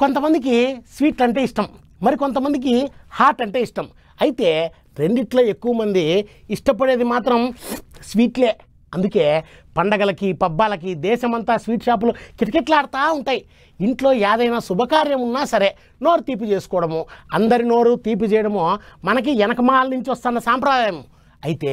కొంతమందికి స్వీట్ అంటే ఇష్టం, మరి కొంతమందికి హాట్ అంటే ఇష్టం. అయితే రెండిట్లో ఎక్కువ మంది ఇష్టపడేది మాత్రం స్వీట్లే. అందుకే పండగలకి పబ్బాలకి దేశమంతా స్వీట్ షాపులు కిటకిటలాడుతూ ఉంటాయి. ఇంట్లో ఏదైనా శుభకార్యం ఉన్నా సరే నోరు తీపి చేసుకోవడము, అందరి నోరు తీపి చేయడము మనకి వెనకమాల నుంచి వస్తున్న సాంప్రదాయం. అయితే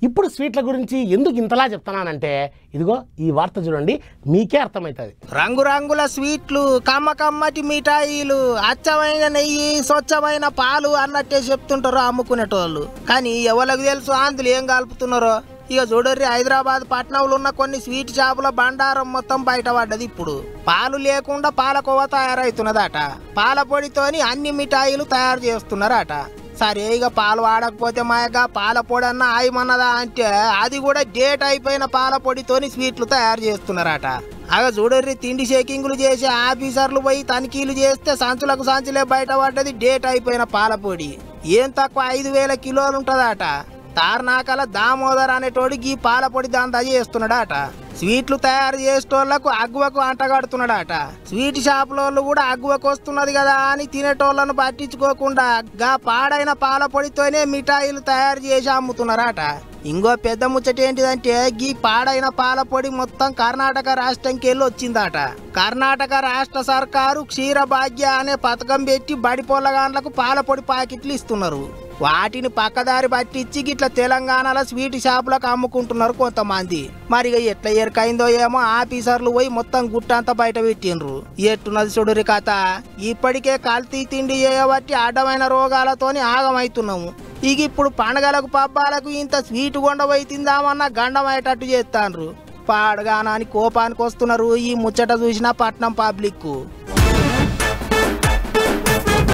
ఇప్పుడు స్వీట్ల గురించి ఎందుకు ఇంతలా చెప్తున్నానంటే ఇదిగో ఈ వార్త చూడండి, మీకే అర్థమవుతుంది. రంగురంగుల స్వీట్లు, కమ్మటి మిఠాయిలు, అచ్చమైన నెయ్యి, స్వచ్ఛమైన పాలు అన్నట్టే చెప్తుంటారు అమ్ముకునేటోళ్ళు. కానీ ఎవరికి తెలుసు అందులో ఏం కలుపుతున్నారో? ఇక చూడర్రి, హైదరాబాద్ పట్టణంలో ఉన్న కొన్ని స్వీట్ షాపుల బండారం మొత్తం బయటపడ్డది. ఇప్పుడు పాలు లేకుండా పాలకోవ తయారవుతున్నదట, పాల పొడితోని అన్ని మిఠాయిలు తయారు చేస్తున్నారట. సరే ఇక పాలు వాడకపోతే మాయగా పాల పొడి అన్న ఆయమన్నదా అంటే అది కూడా డేట్ అయిపోయిన పాల పొడితోని స్వీట్లు తయారు చేస్తున్నారట. అగ చూడర్రి, తిండి చెకింగ్లు చేసే ఆఫీసర్లు పోయి తనిఖీలు చేస్తే సంచులకు సంచులే బయటపడ్డది డేట్ అయిపోయిన పాల పొడి. ఏం తక్కువ 5,000 కిలోలు ఉంటుందట. తార్నాకల దామోదర్ అనేటోడికి ఈ పాల పొడి దందా చేస్తున్నాడట. స్వీట్లు తయారు చేసేటోళ్లకు అగ్గువకు అంటగడుతున్నాడట. స్వీట్ షాపులోళ్ళు కూడా అగ్గువకు వస్తున్నది కదా అని తినేటోళ్లను పట్టించుకోకుండా గా పాడైన పాల పొడితోనే మిఠాయిలు తయారు చేసి అమ్ముతున్నారట. ఇంకో పెద్ద ముచ్చట ఏంటిదంటే గీ పాడైన పాల పొడి మొత్తం కర్ణాటక రాష్ట్రంకి వెళ్ళి వచ్చిందట. కర్ణాటక రాష్ట్ర సర్కారు క్షీర భాగ్య అనే పథకం పెట్టి బడి పొల్లగాండ్లకు పాల పొడి ప్యాకెట్లు ఇస్తున్నారు. వాటిని పక్కదారి పట్టించి గిట్ల తెలంగాణలో స్వీట్ షాపులకు అమ్ముకుంటున్నారు కొంతమంది. మరిగా ఎట్లా ఎరకైందో ఏమో ఆఫీసర్లు పోయి మొత్తం గుట్టంతా బయట పెట్టిండ్రు. ఎట్టున్నది చూడురి కథ. ఇప్పటికే కల్తీ తిండి చేయబట్టి అడ్డమైన రోగాలతోని ఆగమవుతున్నాము. ఇక ఇప్పుడు పండగలకు పబ్బాలకు ఇంత స్వీట్ కొండపోయి తిందామన్నా గండమయ్యేటట్టు చేస్తాండ్రు. పాడగానాని కోపానికి వస్తున్నారు ఈ ముచ్చట చూసిన పట్నం పబ్లిక్.